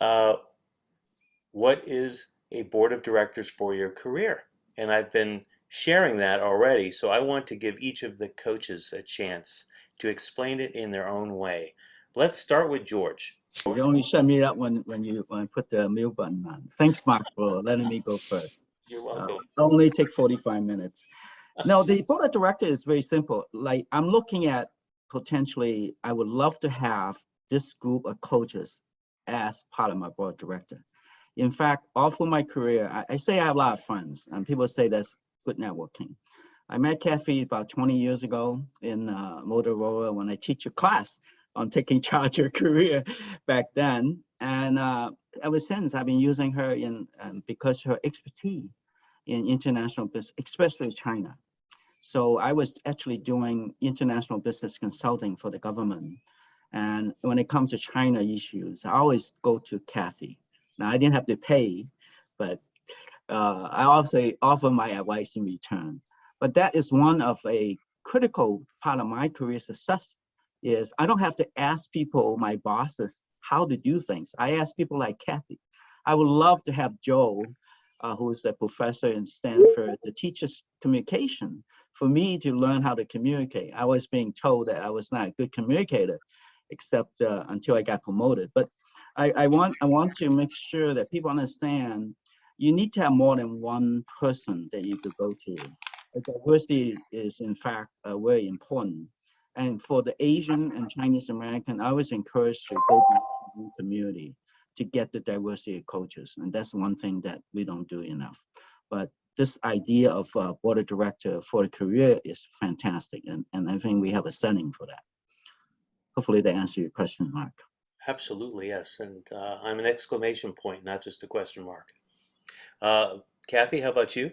Uh, what is a board of directors for your career? And I've been sharing that already, so I want to give each of the coaches a chance to explain it in their own way. Let's start with George. You only shut me up when you put the mute button on. Thanks, Marc, for letting me go first. You're welcome. Only take 45 minutes. No, the board of directors is very simple. Like I'm looking at potentially, I would love to have this group of coaches as part of my board of director. In fact, all through my career, I say I have a lot of friends, and people say that's good networking. I met Kathy about 20 years ago in Moderator when I teach a class on taking charge of your career back then. And ever since, I've been using her because her expertise in international business, especially China. So I was actually doing international business consulting for the government. And when it comes to China issues, I always go to Kathy. Now, I didn't have to pay, but I also offer my advice in return. But that is one of a critical part of my career success is I don't have to ask people, my bosses, how to do things. I ask people like Kathy. I would love to have Joe, who's a professor in Stanford, to teach us communication for me to learn how to communicate. I was being told that I was not a good communicator, except until I got promoted. But I want to make sure that people understand you need to have more than one person that you could go to. Diversity is in fact very important. And for the Asian and Chinese American, I was encouraged to go back to the community to get the diversity of coaches. And that's one thing that we don't do enough. But this idea of board of director for a career is fantastic. And I think we have a setting for that. Hopefully that answers your question, Marc. Absolutely, yes. And I'm an exclamation point, not just a question mark. Kathy, how about you?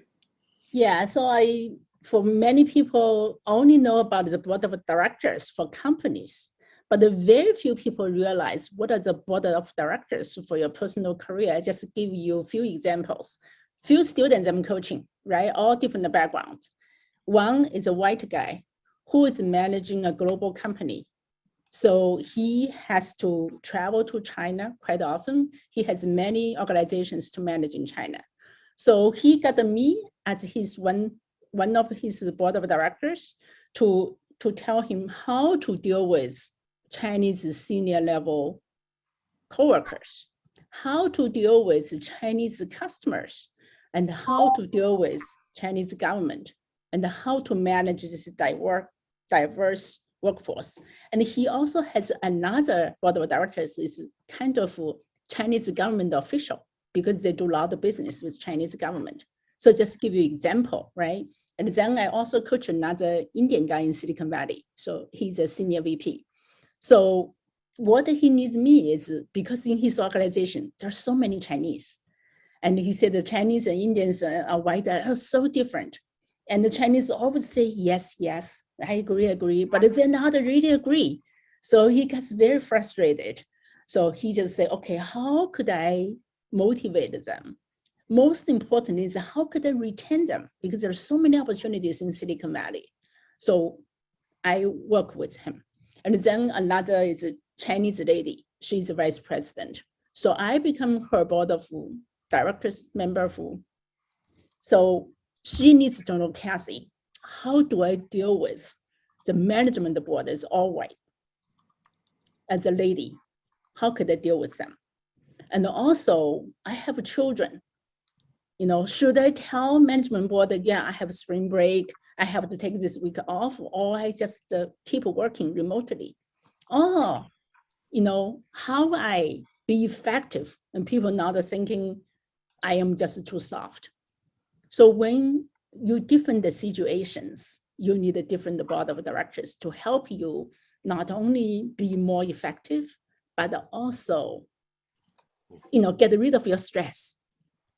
Yeah, so for many people only know about the board of directors for companies, but very few people realize what are the board of directors for your personal career. I just give you a few examples. Few students I'm coaching, right? All different backgrounds. One is a white guy who is managing a global company. So he has to travel to China quite often. He has many organizations to manage in China. So he got me as his one of his board of directors to tell him how to deal with Chinese senior level coworkers, how to deal with Chinese customers, and how to deal with Chinese government, and how to manage this diverse workforce. And he also has another board of directors is kind of Chinese government official because they do a lot of business with Chinese government. So just give you an example, right? And then I also coach another Indian guy in Silicon Valley. So he's a senior VP. So what he needs me is because in his organization, there's so many Chinese. And he said the Chinese and Indians are white are so different. And the Chinese always say, yes, yes, I agree, but they're not really agree. So he gets very frustrated. So he just said, okay, how could I motivate them? Most important is how could I retain them? Because there's so many opportunities in Silicon Valley. So I work with him. And then another is a Chinese lady. She's a vice president. So I become her board of directors member. So she needs to know, Kathy, how do I deal with the management board is all white? As a lady, how could I deal with them? And also, I have children. You know, should I tell management board that, yeah, I have spring break, I have to take this week off, or I just keep working remotely? Or, you know, how I be effective and people not thinking I am just too soft. So when you different the situations, you need a different board of directors to help you not only be more effective, but also, you know, get rid of your stress.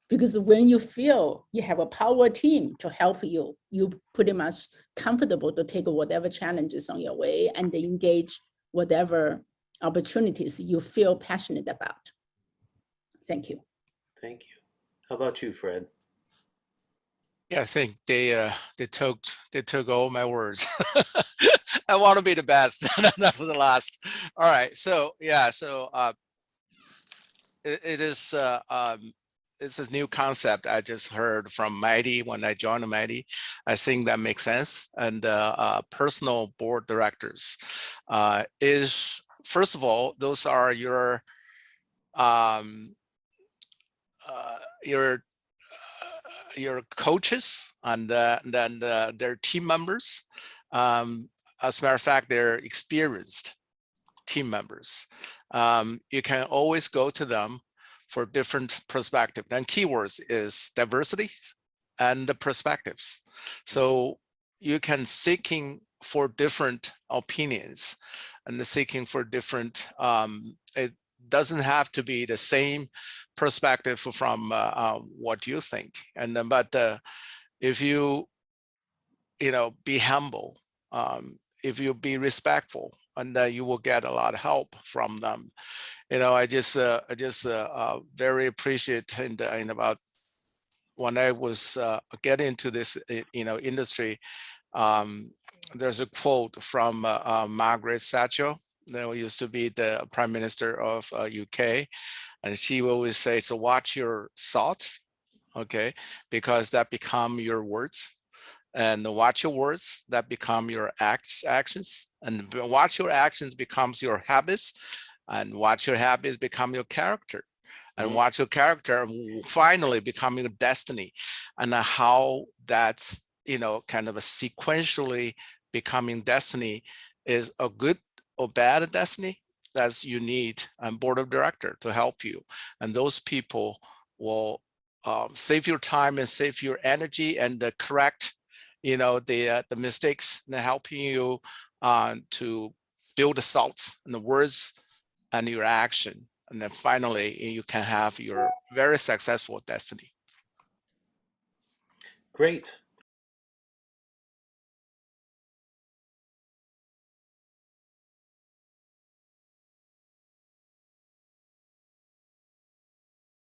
Because when you feel you have a power team to help you, you pretty much comfortable to take whatever challenges on your way and engage whatever opportunities you feel passionate about. Thank you. Thank you. How about you, Fred? Yeah, I think they took all my words. I want to be the best, not for the last. All right, so yeah, so it is it's a new concept I just heard from MyT when I joined MyT. I think that makes sense. And personal board directors is, first of all, those are your coaches, and then their team members. As a matter of fact, they're experienced team members. You can always go to them for different perspective. And keywords is diversity and the perspectives. So you can seeking for different opinions and the seeking for different, it doesn't have to be the same perspective from what you think. And then, but if you be humble, if you be respectful, and you will get a lot of help from them. I just very appreciate in about when I was getting into this industry. There's a quote from Margaret Thatcher, who used to be the Prime Minister of UK, and she always say, "So watch your thoughts, okay, because that become your words." And watch your words, that become your actions, and watch your actions becomes your habits, and watch your habits become your character, and watch your character finally become your destiny. And how that's kind of a sequentially becoming destiny is a good or bad destiny. That's you need a board of director to help you, and those people will save your time and save your energy and correct the mistakes, and helping you to build the thoughts and the words and your action. And then finally, you can have your very successful destiny. Great.